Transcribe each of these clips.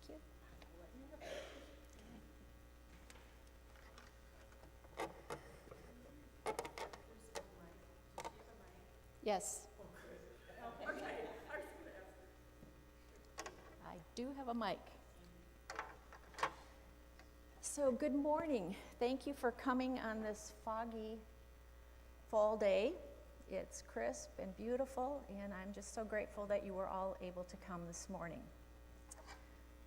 you. Yes. I do have a mic. So good morning. Thank you for coming on this foggy fall day. It's crisp and beautiful, and I'm just so grateful that you were all able to come this morning.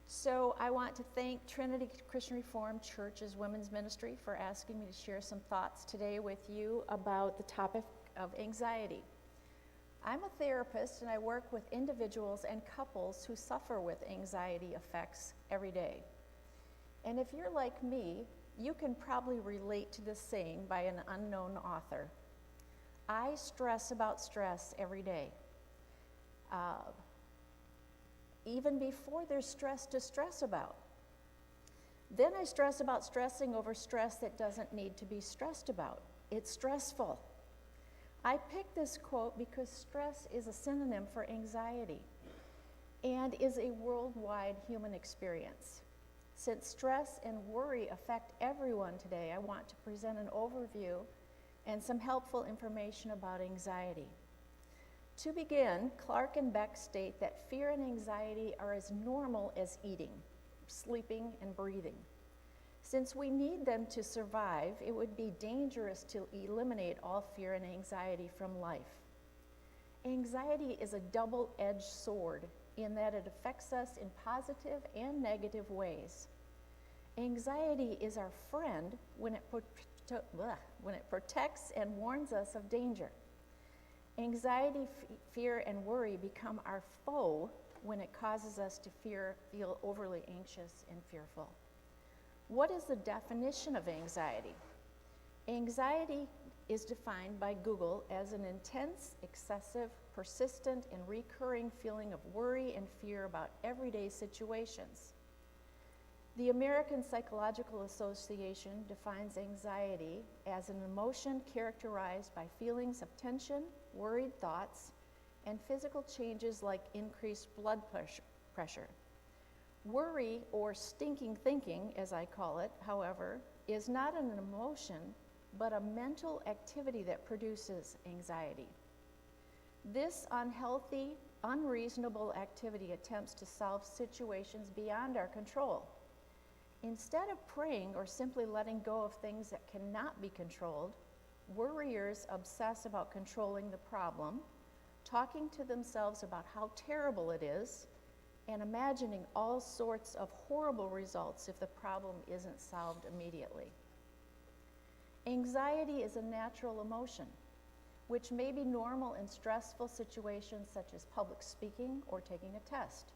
So I want to thank Trinity Christian Reformed Church's Women's Ministry for asking me to share some thoughts today with you about the topic of anxiety. I'm a therapist, and I work with individuals and couples who suffer with anxiety effects every day. And if you're like me, you can probably relate to this saying by an unknown author. I stress about stress every day. Even before there's stress to stress about. Then I stress about stressing over stress that doesn't need to be stressed about. It's stressful. I picked this quote because stress is a synonym for anxiety and is a worldwide human experience. Since stress and worry affect everyone today, I want to present an overview and some helpful information about anxiety. To begin, Clark and Beck state that fear and anxiety are as normal as eating, sleeping, and breathing. Since we need them to survive, it would be dangerous to eliminate all fear and anxiety from life. Anxiety is a double-edged sword in that it affects us in positive and negative ways. Anxiety is our friend when it protects and warns us of danger. Anxiety, fear, and worry become our foe when it causes us to feel overly anxious and fearful. What is the definition of anxiety? Anxiety is defined by Google as an intense, excessive, persistent, and recurring feeling of worry and fear about everyday situations. The American Psychological Association defines anxiety as an emotion characterized by feelings of tension, worried thoughts, and physical changes like increased blood pressure. Worry, or stinking thinking, as I call it, however, is not an emotion, but a mental activity that produces anxiety. This unhealthy, unreasonable activity attempts to solve situations beyond our control. Instead of praying or simply letting go of things that cannot be controlled, worriers obsess about controlling the problem, talking to themselves about how terrible it is, and imagining all sorts of horrible results if the problem isn't solved immediately. Anxiety is a natural emotion, which may be normal in stressful situations such as public speaking or taking a test.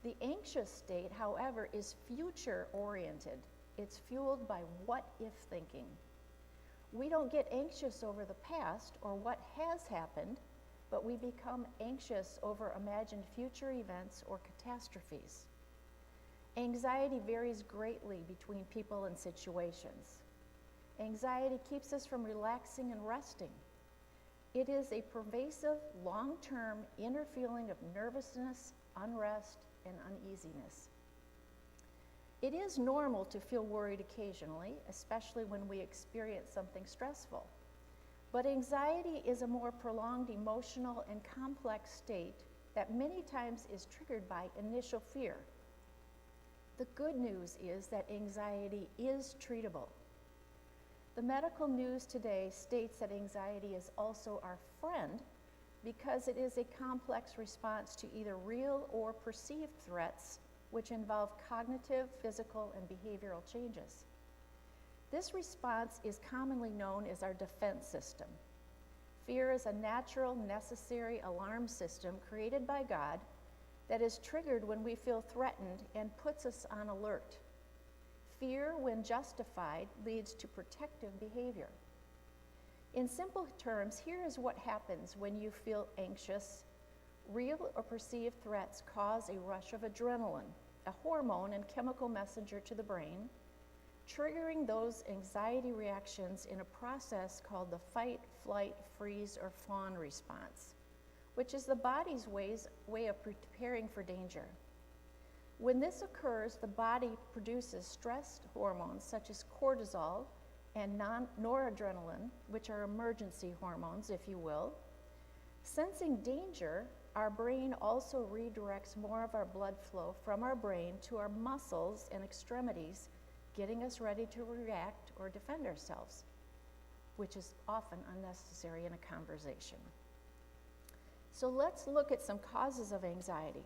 The anxious state, however, is future-oriented. It's fueled by what-if thinking. We don't get anxious over the past or what has happened, but we become anxious over imagined future events or catastrophes. Anxiety varies greatly between people and situations. Anxiety keeps us from relaxing and resting. It is a pervasive, long-term inner feeling of nervousness, unrest, and uneasiness. It is normal to feel worried occasionally, especially when we experience something stressful. But anxiety is a more prolonged emotional and complex state that many times is triggered by initial fear. The good news is that anxiety is treatable. The medical news today states that anxiety is also our friend because it is a complex response to either real or perceived threats which involve cognitive, physical, and behavioral changes. This response is commonly known as our defense system. Fear is a natural, necessary alarm system created by God that is triggered when we feel threatened and puts us on alert. Fear, when justified, leads to protective behavior. In simple terms, here is what happens when you feel anxious. Real or perceived threats cause a rush of adrenaline, a hormone and chemical messenger to the brain, triggering those anxiety reactions in a process called the fight, flight, freeze, or fawn response, which is the body's way of preparing for danger. When this occurs, the body produces stress hormones such as cortisol and noradrenaline, which are emergency hormones, if you will. Sensing danger, our brain also redirects more of our blood flow from our brain to our muscles and extremities, getting us ready to react or defend ourselves, which is often unnecessary in a conversation. So let's look at some causes of anxiety.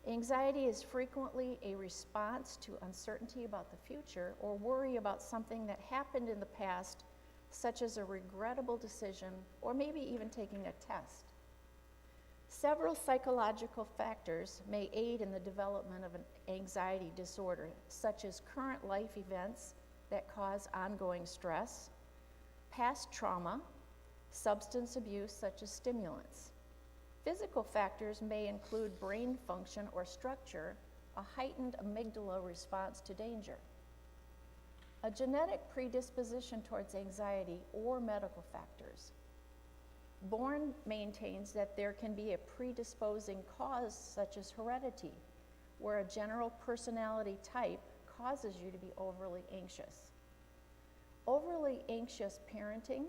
Anxiety is frequently a response to uncertainty about the future or worry about something that happened in the past, such as a regrettable decision or maybe even taking a test. Several psychological factors may aid in the development of an anxiety disorder, such as current life events that cause ongoing stress, past trauma, substance abuse such as stimulants. Physical factors may include brain function or structure, a heightened amygdala response to danger. A genetic predisposition towards anxiety or medical factors. Bourne maintains that there can be a predisposing cause such as heredity, where a general personality type causes you to be overly anxious. Overly anxious parenting,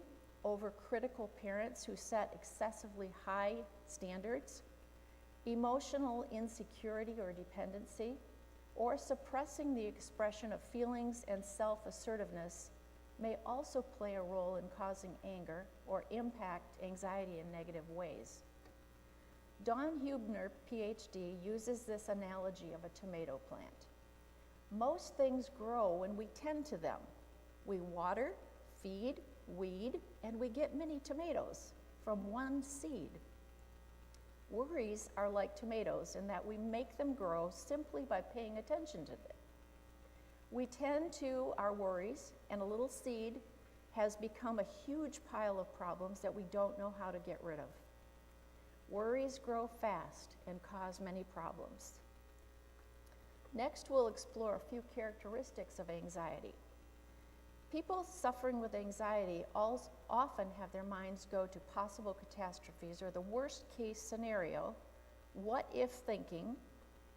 overcritical parents who set excessively high standards, emotional insecurity or dependency, or suppressing the expression of feelings and self-assertiveness may also play a role in causing anger or impact anxiety in negative ways. Don Huebner, PhD, uses this analogy of a tomato plant. Most things grow when we tend to them. We water, feed, weed, and we get many tomatoes from one seed. Worries are like tomatoes in that we make them grow simply by paying attention to them. We tend to our worries, and a little seed has become a huge pile of problems that we don't know how to get rid of. Worries grow fast and cause many problems. Next, we'll explore a few characteristics of anxiety. People suffering with anxiety often have their minds go to possible catastrophes or the worst case scenario, what if thinking,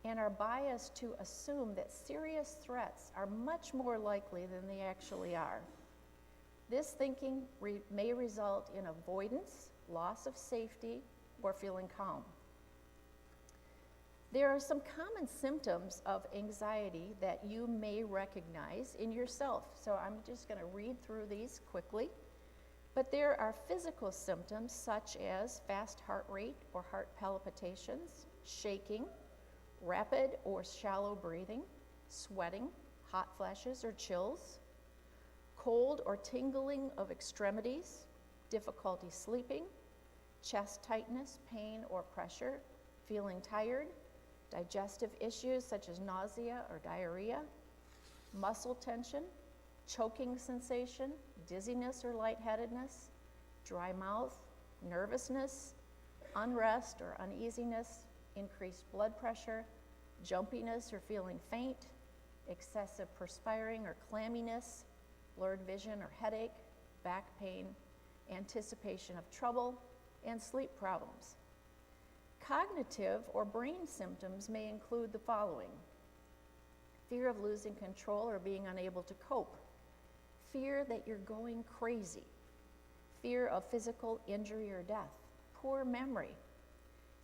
and are biased to assume that serious threats are much more likely than they actually are. This thinking may result in avoidance, loss of safety, or feeling calm. There are some common symptoms of anxiety that you may recognize in yourself. So I'm just going to read through these quickly. But there are physical symptoms such as fast heart rate or heart palpitations, shaking, rapid or shallow breathing, sweating, hot flashes or chills, cold or tingling of extremities, difficulty sleeping, chest tightness, pain or pressure, feeling tired, digestive issues such as nausea or diarrhea, muscle tension, choking sensation, dizziness or lightheadedness, dry mouth, nervousness, unrest or uneasiness, increased blood pressure, jumpiness or feeling faint, excessive perspiring or clamminess, blurred vision or headache, back pain, anticipation of trouble, and sleep problems. Cognitive or brain symptoms may include the following: fear of losing control or being unable to cope, fear that you're going crazy, fear of physical injury or death, poor memory,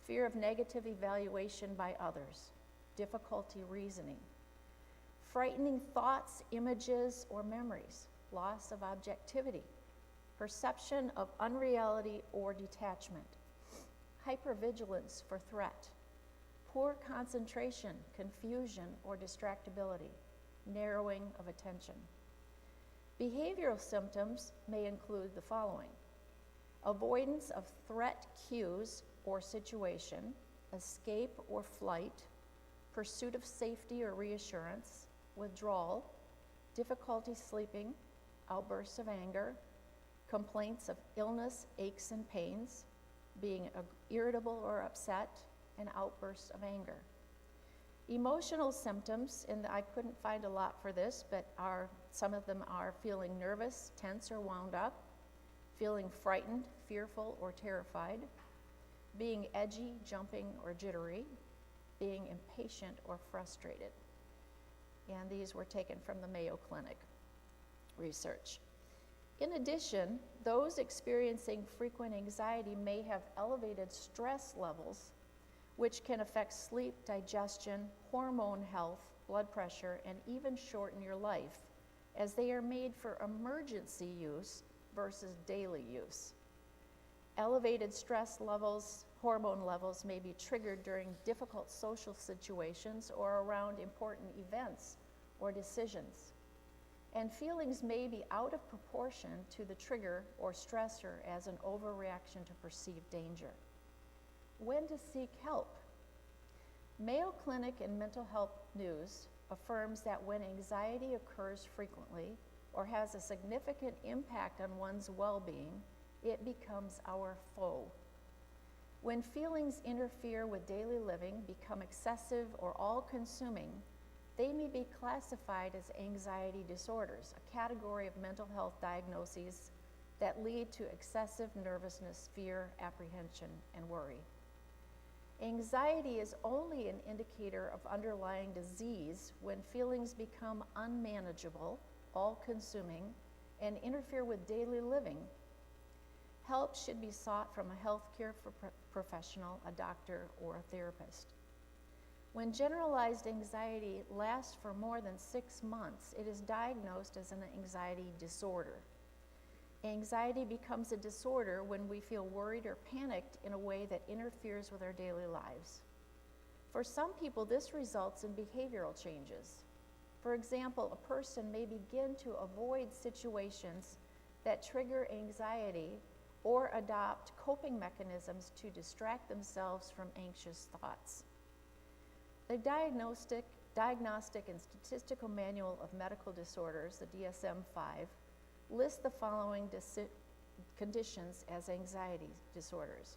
fear of negative evaluation by others, difficulty reasoning, frightening thoughts, images, or memories, loss of objectivity, perception of unreality or detachment, hypervigilance for threat, poor concentration, confusion, or distractibility, narrowing of attention. Behavioral symptoms may include the following: avoidance of threat cues or situation, escape or flight, pursuit of safety or reassurance, withdrawal, difficulty sleeping, outbursts of anger, complaints of illness, aches and pains, being irritable or upset, and outbursts of anger. Emotional symptoms, and I couldn't find a lot for this, but some of them are feeling nervous, tense, or wound up, feeling frightened, fearful, or terrified, being edgy, jumping, or jittery, being impatient or frustrated. And these were taken from the Mayo Clinic research. In addition, those experiencing frequent anxiety may have elevated stress levels, which can affect sleep, digestion, hormone health, blood pressure, and even shorten your life, as they are made for emergency use versus daily use. Elevated stress levels, hormone levels may be triggered during difficult social situations or around important events or decisions. And feelings may be out of proportion to the trigger or stressor as an overreaction to perceived danger. When to seek help? Mayo Clinic and Mental Health News affirms that when anxiety occurs frequently or has a significant impact on one's well-being, it becomes our foe. When feelings interfere with daily living, become excessive or all-consuming, they may be classified as anxiety disorders, a category of mental health diagnoses that lead to excessive nervousness, fear, apprehension, and worry. Anxiety is only an indicator of underlying disease when feelings become unmanageable, all-consuming, and interfere with daily living. Help should be sought from a healthcare professional, a doctor, or a therapist. When generalized anxiety lasts for more than 6 months, it is diagnosed as an anxiety disorder. Anxiety becomes a disorder when we feel worried or panicked in a way that interferes with our daily lives. For some people, this results in behavioral changes. For example, a person may begin to avoid situations that trigger anxiety or adopt coping mechanisms to distract themselves from anxious thoughts. The Diagnostic and Statistical Manual of Medical Disorders, the DSM-5, lists the following conditions as anxiety disorders.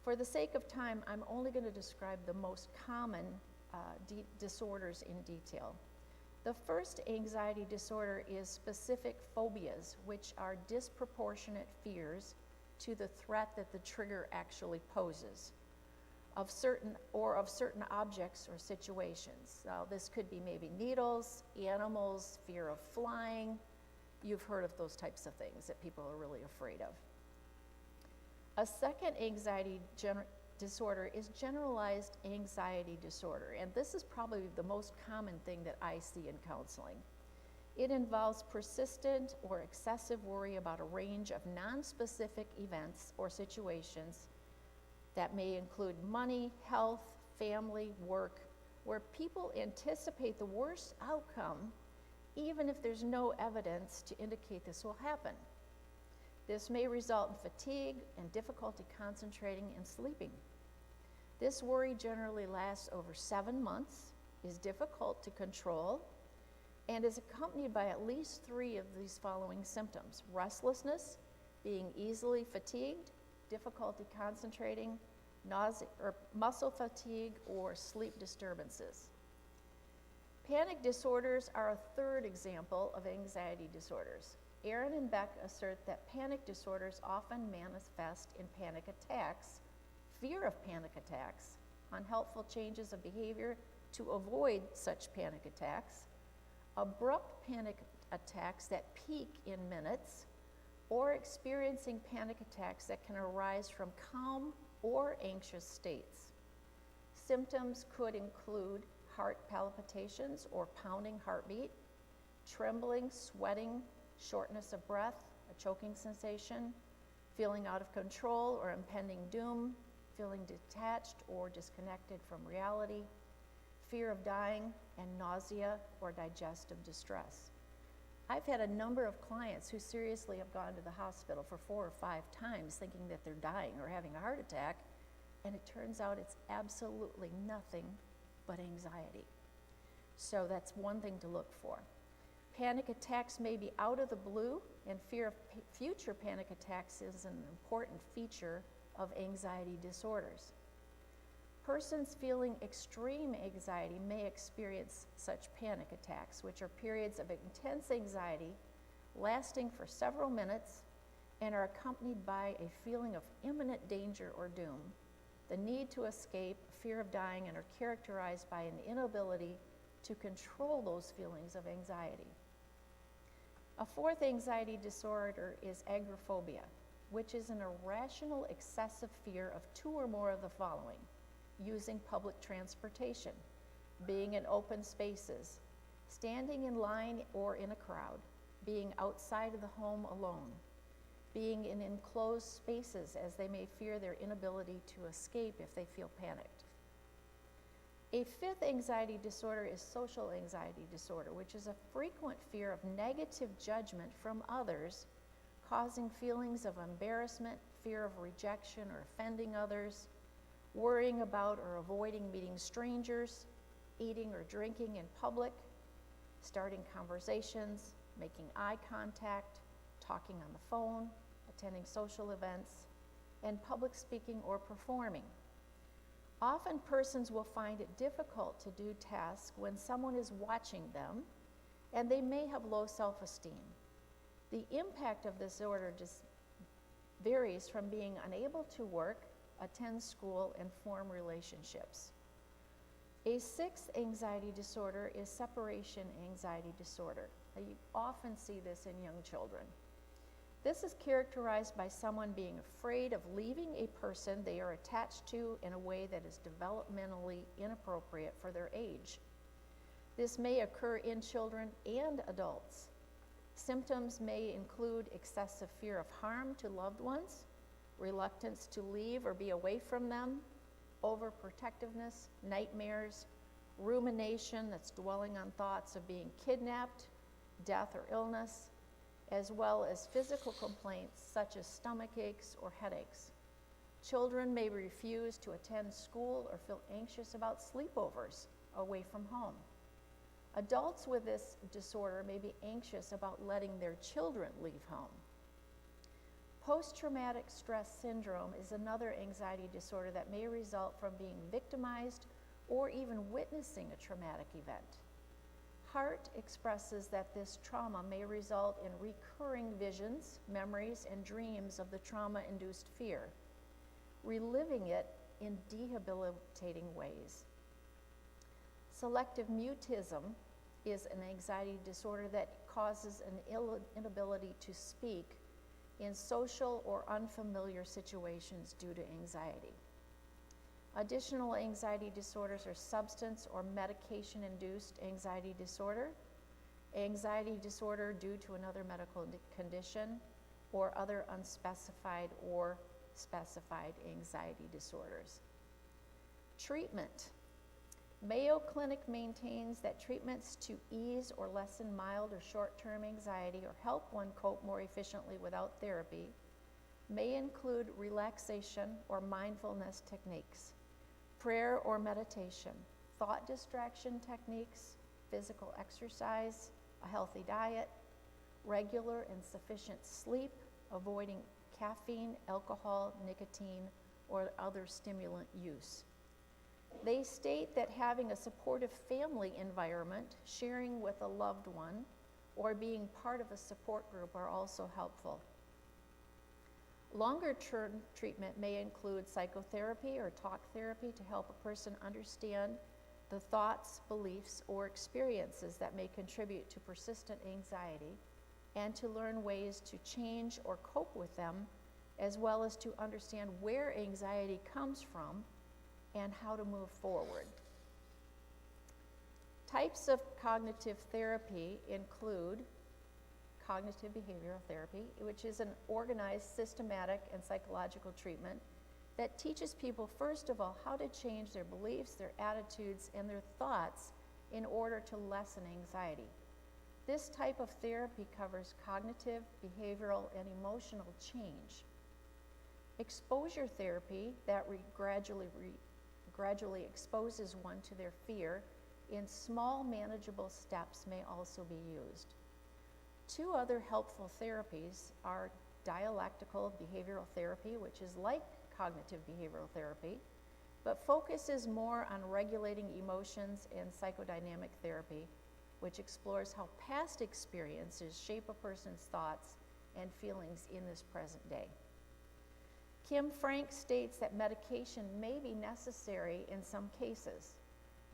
For the sake of time, I'm only going to describe the most common disorders in detail. The first anxiety disorder is specific phobias, which are disproportionate fears to the threat that the trigger actually poses of certain objects or situations. Now, this could be maybe needles, animals, fear of flying. You've heard of those types of things that people are really afraid of. A second anxiety disorder is generalized anxiety disorder, and this is probably the most common thing that I see in counseling. It involves persistent or excessive worry about a range of non-specific events or situations that may include money, health, family, work, where people anticipate the worst outcome even if there's no evidence to indicate this will happen. This may result in fatigue and difficulty concentrating and sleeping. This worry generally lasts over 7 months, is difficult to control, and is accompanied by at least 3 of these following symptoms: restlessness, being easily fatigued, difficulty concentrating, nausea or muscle fatigue, or sleep disturbances. Panic disorders are a third example of anxiety disorders. Aaron and Beck assert that panic disorders often manifest in panic attacks, fear of panic attacks, unhelpful changes of behavior to avoid such panic attacks, abrupt panic attacks that peak in minutes, or experiencing panic attacks that can arise from calm or anxious states. Symptoms could include heart palpitations or pounding heartbeat, trembling, sweating, shortness of breath, a choking sensation, feeling out of control or impending doom, feeling detached or disconnected from reality, fear of dying, and nausea or digestive distress. I've had a number of clients who seriously have gone to the hospital for 4 or 5 times thinking that they're dying or having a heart attack, and it turns out it's absolutely nothing but anxiety. So that's one thing to look for. Panic attacks may be out of the blue, and fear of future panic attacks is an important feature of anxiety disorders. Persons feeling extreme anxiety may experience such panic attacks, which are periods of intense anxiety lasting for several minutes and are accompanied by a feeling of imminent danger or doom, the need to escape, fear of dying and are characterized by an inability to control those feelings of anxiety. A fourth anxiety disorder is agoraphobia, which is an irrational, excessive fear of two or more of the following: using public transportation, being in open spaces, standing in line or in a crowd, being outside of the home alone, being in enclosed spaces as they may fear their inability to escape if they feel panicked. A fifth anxiety disorder is social anxiety disorder, which is a frequent fear of negative judgment from others, causing feelings of embarrassment, fear of rejection or offending others, worrying about or avoiding meeting strangers, eating or drinking in public, starting conversations, making eye contact, talking on the phone, attending social events, and public speaking or performing. Often persons will find it difficult to do tasks when someone is watching them, and they may have low self-esteem. The impact of this disorder varies from being unable to work, attend school, and form relationships. A sixth anxiety disorder is separation anxiety disorder. Now, you often see this in young children. This is characterized by someone being afraid of leaving a person they are attached to in a way that is developmentally inappropriate for their age. This may occur in children and adults. Symptoms may include excessive fear of harm to loved ones, reluctance to leave or be away from them, overprotectiveness, nightmares, rumination that's dwelling on thoughts of being kidnapped, death or illness, as well as physical complaints such as stomach aches or headaches. Children may refuse to attend school or feel anxious about sleepovers away from home. Adults with this disorder may be anxious about letting their children leave home. Post-traumatic stress syndrome is another anxiety disorder that may result from being victimized or even witnessing a traumatic event. Hart expresses that this trauma may result in recurring visions, memories, and dreams of the trauma-induced fear, reliving it in debilitating ways. Selective mutism is an anxiety disorder that causes an inability to speak in social or unfamiliar situations due to anxiety. Additional anxiety disorders are substance or medication-induced anxiety disorder due to another medical condition, or other unspecified or specified anxiety disorders. Treatment. Mayo Clinic maintains that treatments to ease or lessen mild or short-term anxiety or help one cope more efficiently without therapy may include relaxation or mindfulness techniques, prayer or meditation, thought distraction techniques, physical exercise, a healthy diet, regular and sufficient sleep, avoiding caffeine, alcohol, nicotine, or other stimulant use. They state that having a supportive family environment, sharing with a loved one, or being part of a support group are also helpful. Longer-term treatment may include psychotherapy or talk therapy to help a person understand the thoughts, beliefs, or experiences that may contribute to persistent anxiety, and to learn ways to change or cope with them, as well as to understand where anxiety comes from and how to move forward. Types of cognitive therapy include cognitive behavioral therapy, which is an organized, systematic, and psychological treatment that teaches people, first of all, how to change their beliefs, their attitudes, and their thoughts in order to lessen anxiety. This type of therapy covers cognitive, behavioral, and emotional change. Exposure therapy that gradually exposes one to their fear in small, manageable steps may also be used. Two other helpful therapies are dialectical behavioral therapy, which is like cognitive behavioral therapy, but focuses more on regulating emotions, and psychodynamic therapy, which explores how past experiences shape a person's thoughts and feelings in this present day. Kim Frank states that medication may be necessary in some cases.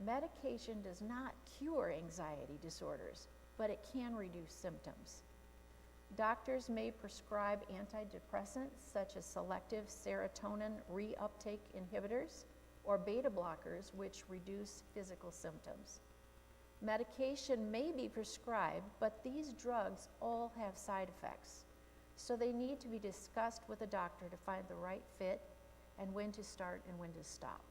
Medication does not cure anxiety disorders, but it can reduce symptoms. Doctors may prescribe antidepressants such as selective serotonin reuptake inhibitors or beta blockers, which reduce physical symptoms. Medication may be prescribed, but these drugs all have side effects, so they need to be discussed with a doctor to find the right fit and when to start and when to stop.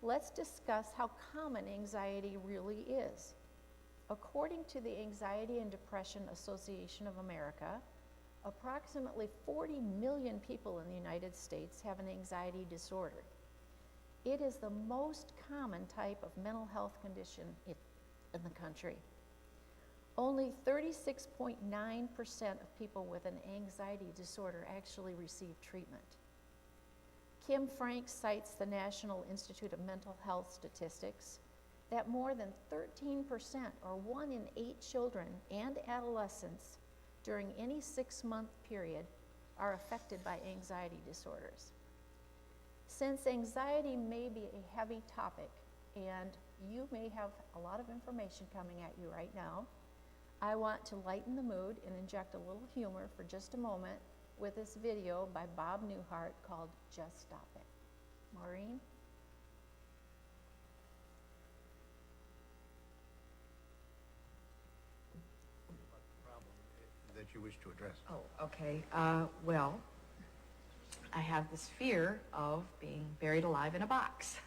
Let's discuss how common anxiety really is. According to the Anxiety and Depression Association of America, approximately 40 million people in the United States have an anxiety disorder. It is the most common type of mental health condition in the country. Only 36.9% of people with an anxiety disorder actually receive treatment. Kim Frank cites the National Institute of Mental Health statistics that more than 13%, or 1 in 8 children and adolescents during any 6-month period are affected by anxiety disorders. Since anxiety may be a heavy topic, and you may have a lot of information coming at you right now, I want to lighten the mood and inject a little humor for just a moment with this video by Bob Newhart called Just Stop It. Maureen? That you wish to address. Oh, okay. Well, I have this fear of being buried alive in a box.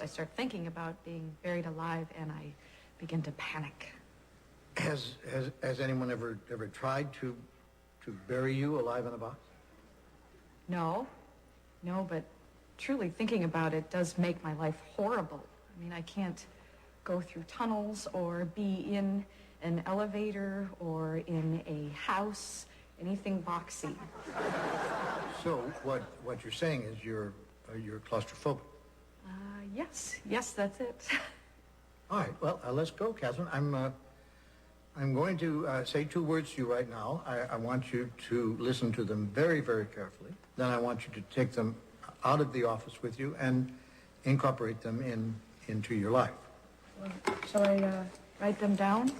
I start thinking about being buried alive and I begin to panic. Has anyone ever tried to bury you alive in a box? No, but truly thinking about it does make my life horrible. I mean, I can't go through tunnels or be in an elevator or in a house, anything boxy. So what you're saying is you're claustrophobic. Yes, that's it. All right, well, let's go, Catherine. I'm going to say 2 words to you right now. I want you to listen to them very, very carefully. Then I want you to take them out of the office with you and incorporate them into your life. Shall I write them down?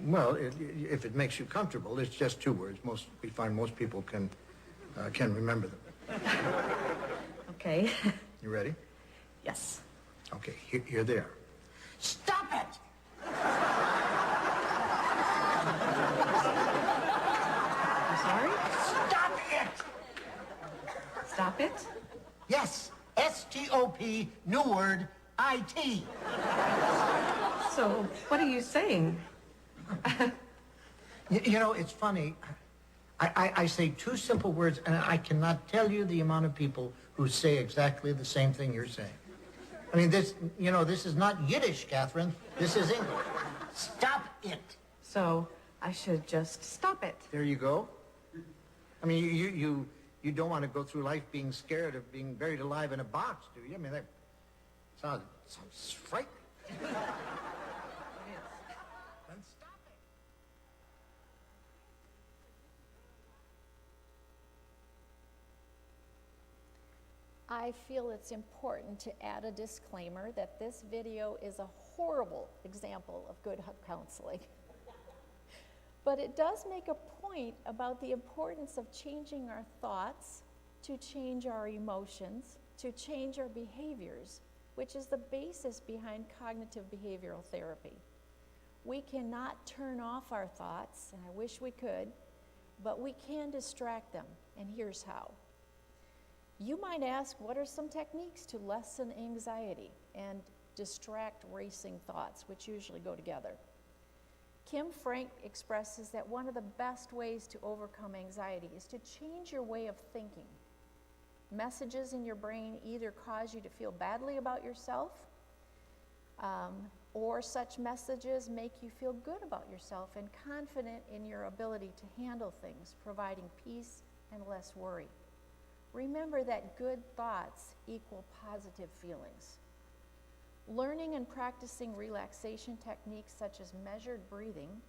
Well, if it makes you comfortable, it's just 2 words. We find most people can remember them. Okay. You ready? Yes. Okay, here they are. Stop it! I'm sorry? Stop it! Stop it? Yes, S-T-O-P, new word, I-T. So, what are you saying? You know, it's funny. I say 2 simple words, and I cannot tell you the amount of people who say exactly the same thing you're saying. I mean, this is not Yiddish, Catherine. This is English. Stop it. So, I should just stop it. There you go. I mean, you don't want to go through life being scared of being buried alive in a box, do you? I mean, that sounds frightening. Then stop it. I feel it's important to add a disclaimer that this video is a horrible example of good counseling. But it does make a point about the importance of changing our thoughts, to change our emotions, to change our behaviors, which is the basis behind cognitive behavioral therapy. We cannot turn off our thoughts, and I wish we could, but we can distract them, and here's how. You might ask, what are some techniques to lessen anxiety and distract racing thoughts, which usually go together? Kim Frank expresses that one of the best ways to overcome anxiety is to change your way of thinking. Messages in your brain either cause you to feel badly about yourself, or such messages make you feel good about yourself and confident in your ability to handle things, providing peace and less worry. Remember that good thoughts equal positive feelings. Learning and practicing relaxation techniques such as measured breathing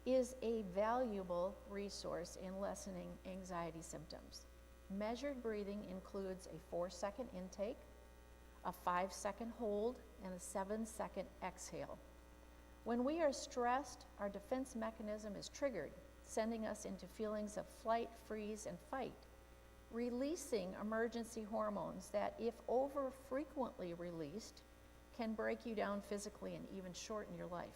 is a valuable resource in lessening anxiety symptoms. Measured breathing includes a 4-second intake, a 5-second hold, and a 7-second exhale. When we are stressed, our defense mechanism is triggered, sending us into feelings of flight, freeze, and fight, releasing emergency hormones that, if over frequently released, can break you down physically and even shorten your life.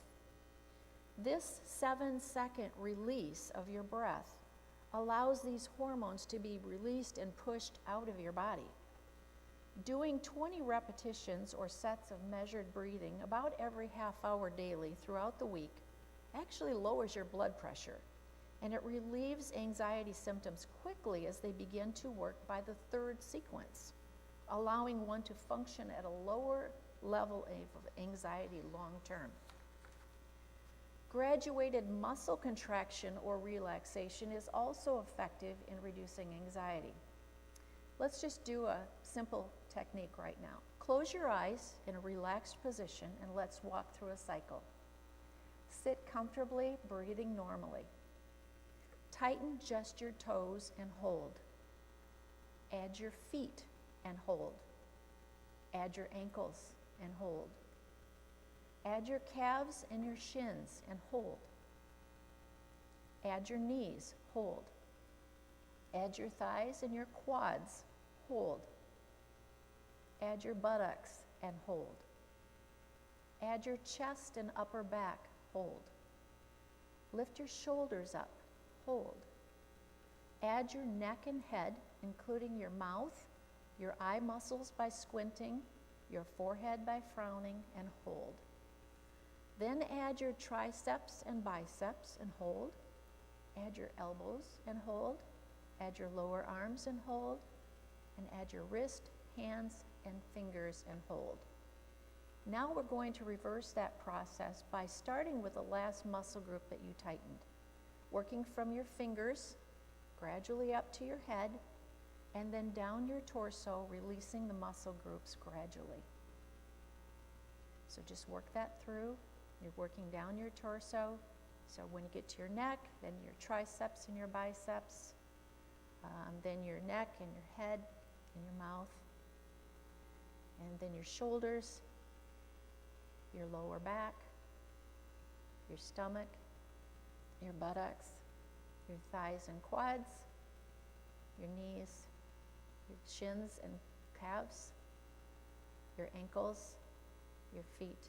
This 7-second release of your breath allows these hormones to be released and pushed out of your body. Doing 20 repetitions or sets of measured breathing about every half hour daily throughout the week actually lowers your blood pressure, and it relieves anxiety symptoms quickly as they begin to work by the third sequence, allowing one to function at a lower level of anxiety long term. Graduated muscle contraction or relaxation is also effective in reducing anxiety. Let's just do a simple technique right now. Close your eyes in a relaxed position and let's walk through a cycle. Sit comfortably, breathing normally. Tighten just your toes and hold. Add your feet and hold. Add your ankles and hold. Add your calves and your shins and hold. Add your knees, hold. Add your thighs and your quads, hold. Add your buttocks and hold. Add your chest and upper back, hold. Lift your shoulders up, hold. Add your neck and head, including your mouth, your eye muscles by squinting, your forehead by frowning, and hold. Then add your triceps and biceps and hold. Add your elbows and hold. Add your lower arms and hold. And add your wrist, hands, and fingers and hold. Now we're going to reverse that process by starting with the last muscle group that you tightened, working from your fingers gradually up to your head, and then down your torso, releasing the muscle groups gradually. So just work that through. You're working down your torso. So when you get to your neck, then your triceps and your biceps, then your neck and your head and your mouth, and then your shoulders, your lower back, your stomach, your buttocks, your thighs and quads, your knees, your shins and calves, your ankles, your feet,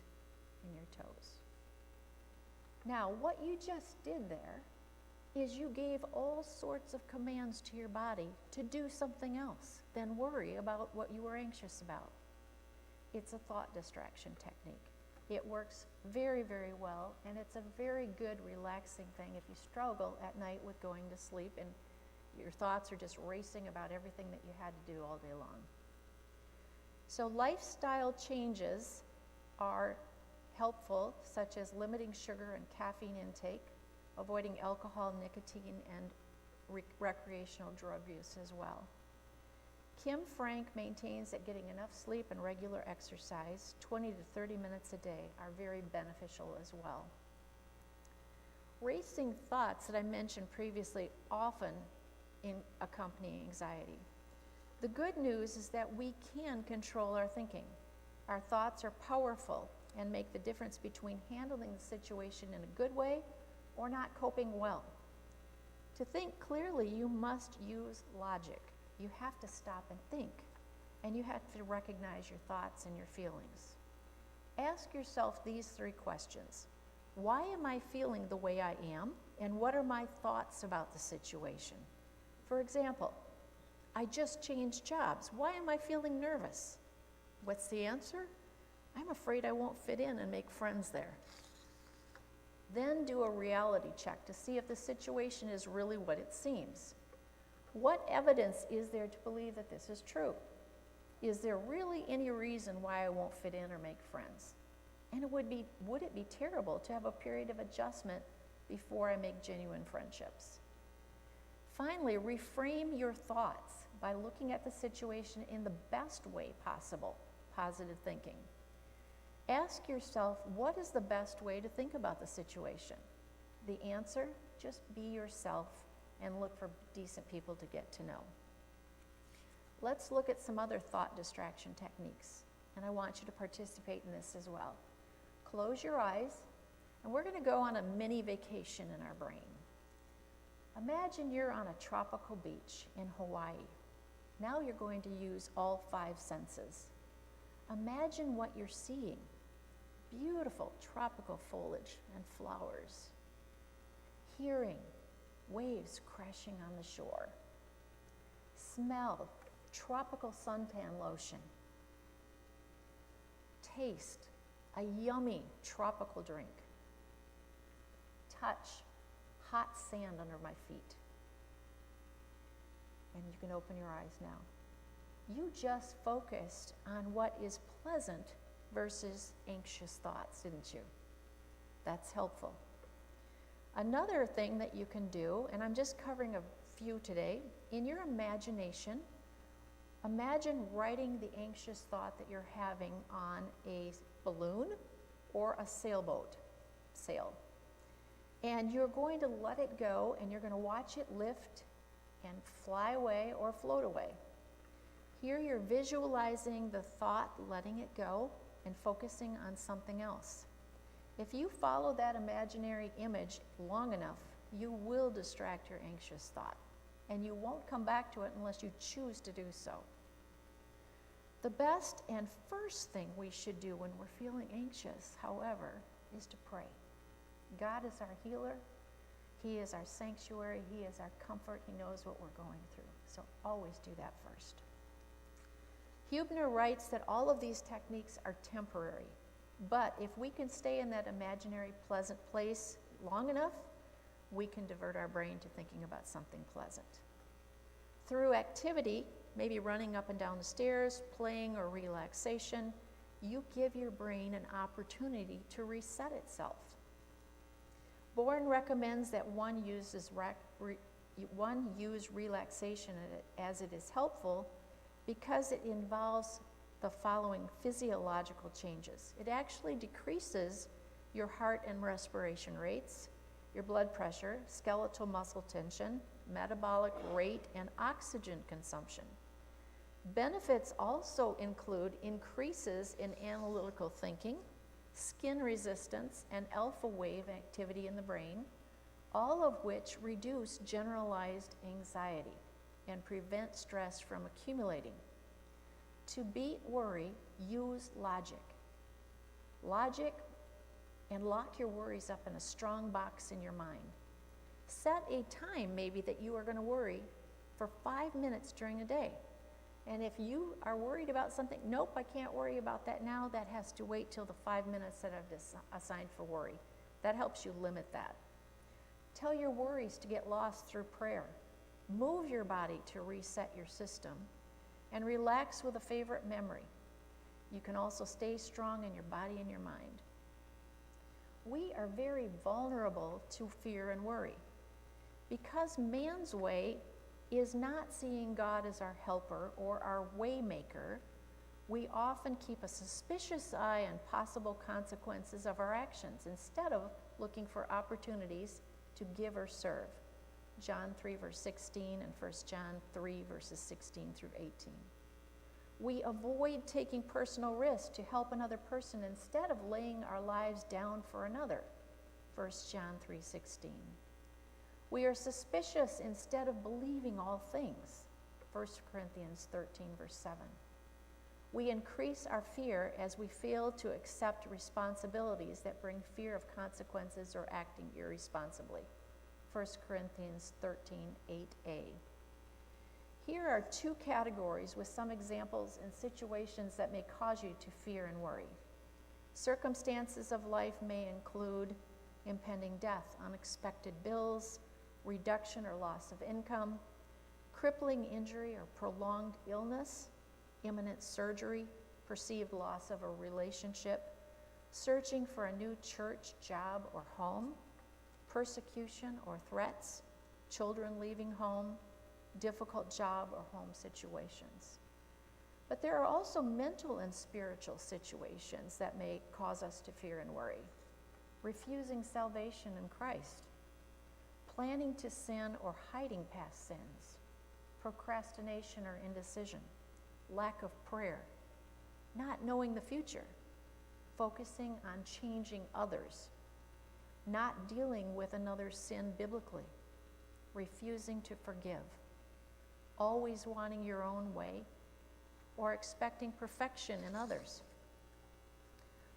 and your toes. Now, what you just did there is you gave all sorts of commands to your body to do something else than worry about what you were anxious about. It's a thought distraction technique. It works very, very well, and it's a very good relaxing thing if you struggle at night with going to sleep and your thoughts are just racing about everything that you had to do all day long. So lifestyle changes are helpful, such as limiting sugar and caffeine intake, avoiding alcohol, nicotine, and recreational drug use as well. Kim Frank maintains that getting enough sleep and regular exercise, 20 to 30 minutes a day, are very beneficial as well. Racing thoughts that I mentioned previously often accompany anxiety. The good news is that we can control our thinking. Our thoughts are powerful and make the difference between handling the situation in a good way or not coping well. To think clearly, you must use logic. You have to stop and think, and you have to recognize your thoughts and your feelings. Ask yourself these 3 questions. Why am I feeling the way I am, and what are my thoughts about the situation? For example, I just changed jobs. Why am I feeling nervous? What's the answer? I'm afraid I won't fit in and make friends there. Then do a reality check to see if the situation is really what it seems. What evidence is there to believe that this is true? Is there really any reason why I won't fit in or make friends? And would it be terrible to have a period of adjustment before I make genuine friendships? Finally, reframe your thoughts by looking at the situation in the best way possible, positive thinking. Ask yourself, what is the best way to think about the situation? The answer? Just be yourself and look for decent people to get to know. Let's look at some other thought distraction techniques, and I want you to participate in this as well. Close your eyes, and we're going to go on a mini vacation in our brain. Imagine you're on a tropical beach in Hawaii. Now you're going to use all 5 senses. Imagine what you're seeing. Beautiful tropical foliage and flowers. Hearing waves crashing on the shore. Smell tropical suntan lotion. Taste a yummy tropical drink. Touch hot sand under my feet. And you can open your eyes now. You just focused on what is pleasant versus anxious thoughts, didn't you? That's helpful. Another thing that you can do, and I'm just covering a few today, in your imagination, imagine writing the anxious thought that you're having on a balloon or a sailboat sail. And you're going to let it go, and you're going to watch it lift and fly away or float away. Here you're visualizing the thought, letting it go, and focusing on something else. If you follow that imaginary image long enough, you will distract your anxious thought, and you won't come back to it unless you choose to do so. The best and first thing we should do when we're feeling anxious, however, is to pray. God is our healer. He is our sanctuary. He is our comfort. He knows what we're going through. So always do that first. Huebner writes that all of these techniques are temporary, but if we can stay in that imaginary pleasant place long enough, we can divert our brain to thinking about something pleasant. Through activity, maybe running up and down the stairs, playing, or relaxation, you give your brain an opportunity to reset itself. Bourne recommends that one use relaxation as it is helpful because it involves the following physiological changes. It actually decreases your heart and respiration rates, your blood pressure, skeletal muscle tension, metabolic rate, and oxygen consumption. Benefits also include increases in analytical thinking, skin resistance, and alpha wave activity in the brain, all of which reduce generalized anxiety and prevent stress from accumulating. To beat worry, use logic. Logic, and lock your worries up in a strong box in your mind. Set a time maybe that you are going to worry for 5 minutes during a day. And if you are worried about something, nope, I can't worry about that now. That has to wait till the 5 minutes that I've assigned for worry. That helps you limit that. Tell your worries to get lost through prayer. Move your body to reset your system. And relax with a favorite memory. You can also stay strong in your body and your mind. We are very vulnerable to fear and worry. Because man's way is not seeing God as our helper or our way maker, we often keep a suspicious eye on possible consequences of our actions instead of looking for opportunities to give or serve. John 3 verse 16 and 1 John 3 verses 16 through 18. We avoid taking personal risks to help another person instead of laying our lives down for another. 1 John 3:16. We are suspicious instead of believing all things. 1 Corinthians 13 verse 7. We increase our fear as we fail to accept responsibilities that bring fear of consequences or acting irresponsibly. 1 Corinthians 13:8a. Here are 2 categories with some examples and situations that may cause you to fear and worry. Circumstances of life may include impending death, unexpected bills, reduction or loss of income, crippling injury or prolonged illness, imminent surgery, perceived loss of a relationship, searching for a new church, job, or home, persecution or threats, children leaving home, difficult job or home situations. But there are also mental and spiritual situations that may cause us to fear and worry. Refusing salvation in Christ, planning to sin or hiding past sins, procrastination or indecision, lack of prayer, not knowing the future, focusing on changing others, not dealing with another's sin biblically, refusing to forgive, always wanting your own way, or expecting perfection in others.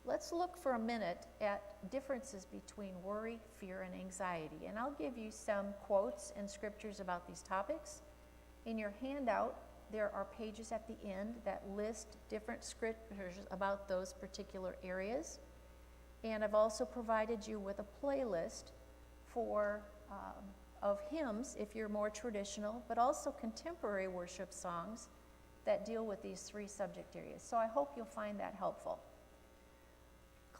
Let's look for a minute at differences between worry, fear, and anxiety. And I'll give you some quotes and scriptures about these topics. In your handout, there are pages at the end that list different scriptures about those particular areas. And I've also provided you with a playlist of hymns, if you're more traditional, but also contemporary worship songs that deal with these three subject areas. So I hope you'll find that helpful.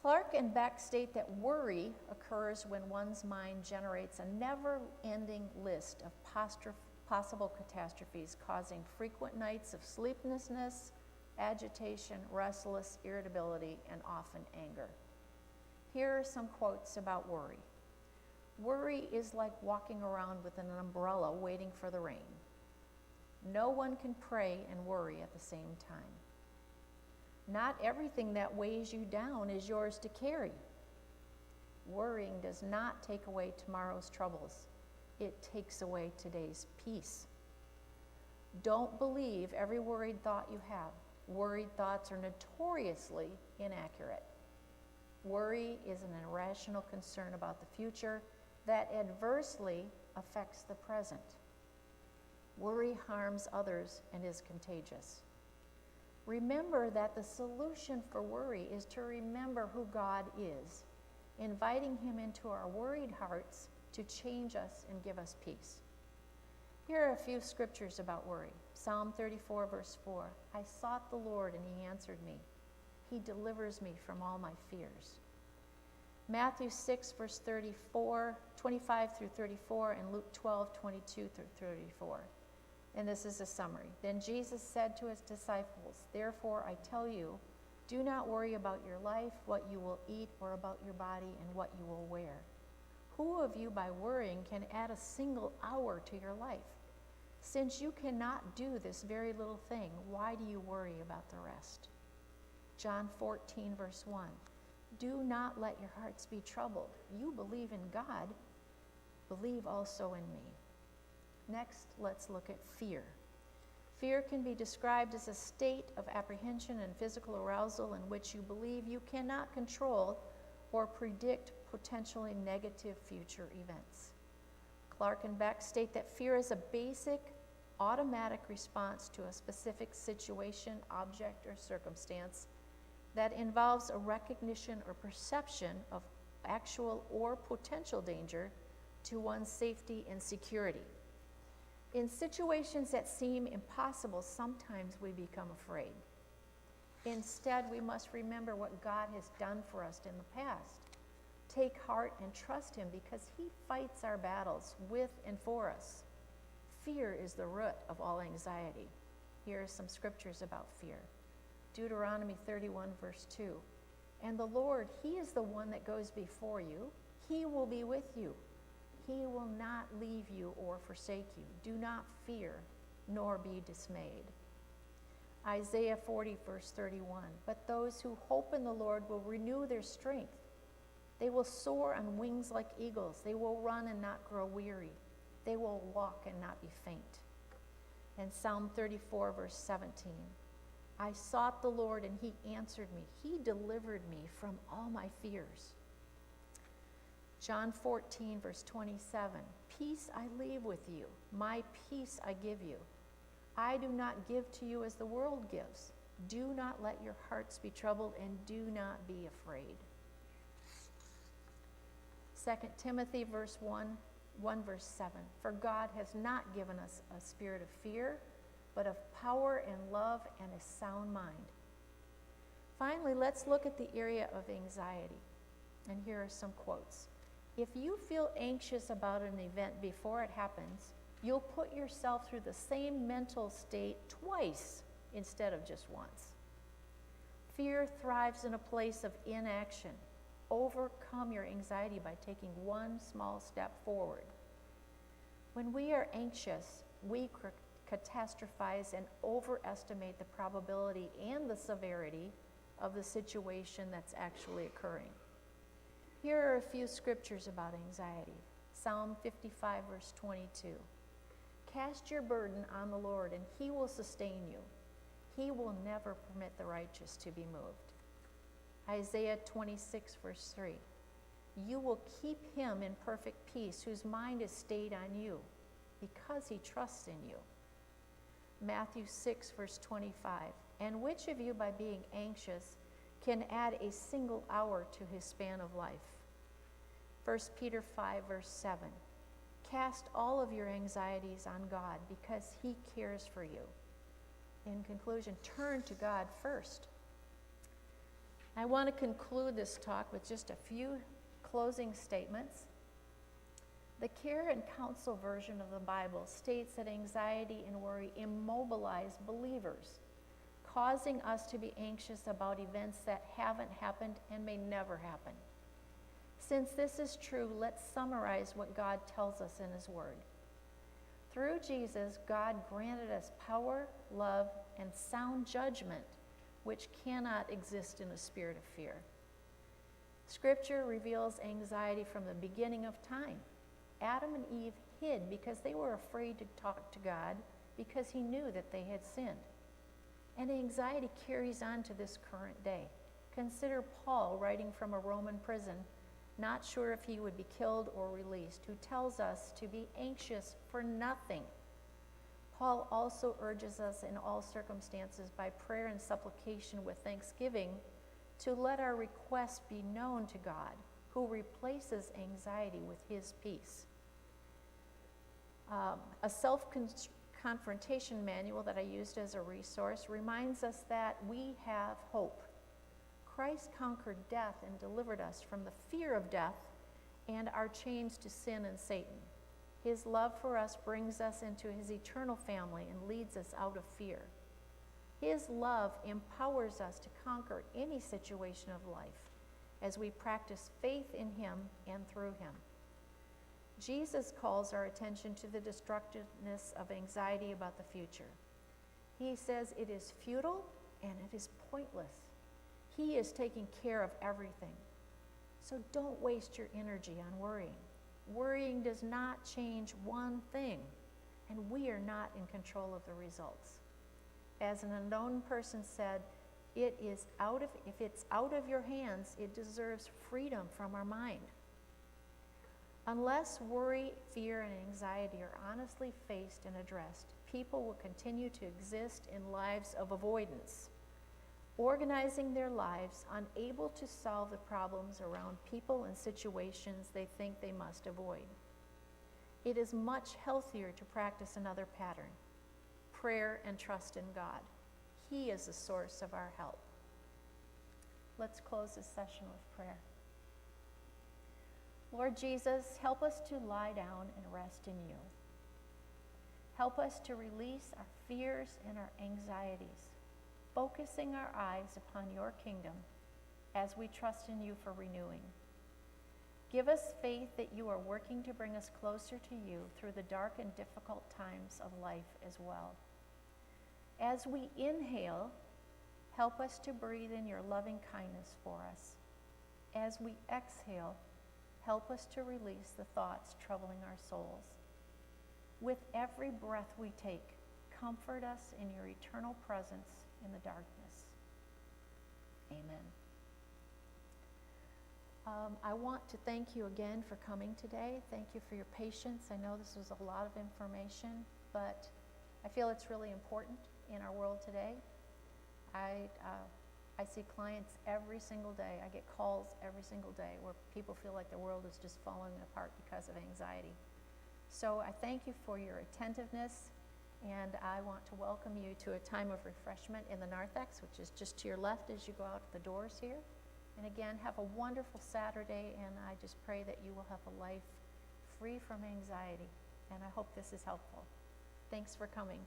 Clark and Beck state that worry occurs when one's mind generates a never-ending list of possible catastrophes, causing frequent nights of sleeplessness, agitation, restless irritability, and often anger. Here are some quotes about worry. Worry is like walking around with an umbrella waiting for the rain. No one can pray and worry at the same time. Not everything that weighs you down is yours to carry. Worrying does not take away tomorrow's troubles. It takes away today's peace. Don't believe every worried thought you have. Worried thoughts are notoriously inaccurate. Worry is an irrational concern about the future that adversely affects the present. Worry harms others and is contagious. Remember that the solution for worry is to remember who God is, inviting him into our worried hearts to change us and give us peace. Here are a few scriptures about worry. Psalm 34, verse 4. I sought the Lord, and he answered me. He delivers me from all my fears. Matthew 6, verse 25 through 34, and Luke 12, 22 through 34. And this is a summary. Then Jesus said to his disciples, therefore I tell you, do not worry about your life, what you will eat, or about your body and what you will wear. Who of you by worrying can add a single hour to your life? Since you cannot do this very little thing, why do you worry about the rest? John 14, verse 1. Do not let your hearts be troubled. You believe in God, believe also in me. Next, let's look at fear. Fear can be described as a state of apprehension and physical arousal in which you believe you cannot control or predict potentially negative future events. Clark and Beck state that fear is a basic, automatic response to a specific situation, object, or circumstance that involves a recognition or perception of actual or potential danger to one's safety and security. In situations that seem impossible, sometimes we become afraid. Instead, we must remember what God has done for us in the past. Take heart and trust him because he fights our battles with and for us. Fear is the root of all anxiety. Here are some scriptures about fear. Deuteronomy 31, verse 2. And the Lord, he is the one that goes before you. He will be with you. He will not leave you or forsake you. Do not fear, nor be dismayed. Isaiah 40, verse 31. But those who hope in the Lord will renew their strength. They will soar on wings like eagles. They will run and not grow weary. They will walk and not be faint. And Psalm 34, verse 17. I sought the Lord, and he answered me. He delivered me from all my fears. John 14, verse 27, peace I leave with you, my peace I give you. I do not give to you as the world gives. Do not let your hearts be troubled, and do not be afraid. 2 Timothy verse 1 verse 7, for God has not given us a spirit of fear, but of power and love and a sound mind. Finally, let's look at the area of anxiety. And here are some quotes. If you feel anxious about an event before it happens, you'll put yourself through the same mental state twice instead of just once. Fear thrives in a place of inaction. Overcome your anxiety by taking one small step forward. When we are anxious, we catastrophize and overestimate the probability and the severity of the situation that's actually occurring. Here are a few scriptures about anxiety. Psalm 55, verse 22. Cast your burden on the Lord, and he will sustain you. He will never permit the righteous to be moved. Isaiah 26, verse 3. You will keep him in perfect peace, whose mind is stayed on you, because he trusts in you. Matthew 6, verse 25. And which of you, by being anxious, can add a single hour to his span of life? 1 Peter 5, verse 7. Cast all of your anxieties on God, because he cares for you. In conclusion, turn to God first. I want to conclude this talk with just a few closing statements. The Care and Counsel version of the Bible states that anxiety and worry immobilize believers, causing us to be anxious about events that haven't happened and may never happen. Since this is true, let's summarize what God tells us in his word. Through Jesus, God granted us power, love, and sound judgment, which cannot exist in a spirit of fear. Scripture reveals anxiety from the beginning of time. Adam and Eve hid because they were afraid to talk to God because he knew that they had sinned. And anxiety carries on to this current day. Consider Paul writing from a Roman prison, not sure if he would be killed or released, who tells us to be anxious for nothing. Paul also urges us in all circumstances by prayer and supplication with thanksgiving to let our requests be known to God, who replaces anxiety with his peace. A self-confrontation manual that I used as a resource reminds us that we have hope. Christ conquered death and delivered us from the fear of death and our chains to sin and Satan. His love for us brings us into his eternal family and leads us out of fear. His love empowers us to conquer any situation of life as we practice faith in him and through him. Jesus calls our attention to the destructiveness of anxiety about the future. He says it is futile and it is pointless. He is taking care of everything. So don't waste your energy on worrying. Worrying does not change one thing, and we are not in control of the results. As an unknown person said, if it's out of your hands, it deserves freedom from our mind. Unless worry, fear, and anxiety are honestly faced and addressed, people will continue to exist in lives of avoidance, organizing their lives unable to solve the problems around people and situations they think they must avoid. It is much healthier to practice another pattern: prayer and trust in God. He is the source of our help. Let's close this session with prayer. Lord Jesus, help us to lie down and rest in you. Help us to release our fears and our anxieties, focusing our eyes upon your kingdom as we trust in you for renewing. Give us faith that you are working to bring us closer to you through the dark and difficult times of life as well. As we inhale, help us to breathe in your loving kindness for us. As we exhale, help us to release the thoughts troubling our souls. With every breath we take, comfort us in your eternal presence in the darkness. Amen. I want to thank you again for coming today. Thank you for your patience. I know this was a lot of information, but I feel it's really important in our world today. I see clients every single day. I get calls every single day where people feel like the world is just falling apart because of anxiety. So I thank you for your attentiveness, and I want to welcome you to a time of refreshment in the narthex, which is just to your left as you go out the doors here. And again, have a wonderful Saturday, and I just pray that you will have a life free from anxiety. And I hope this is helpful. Thanks for coming.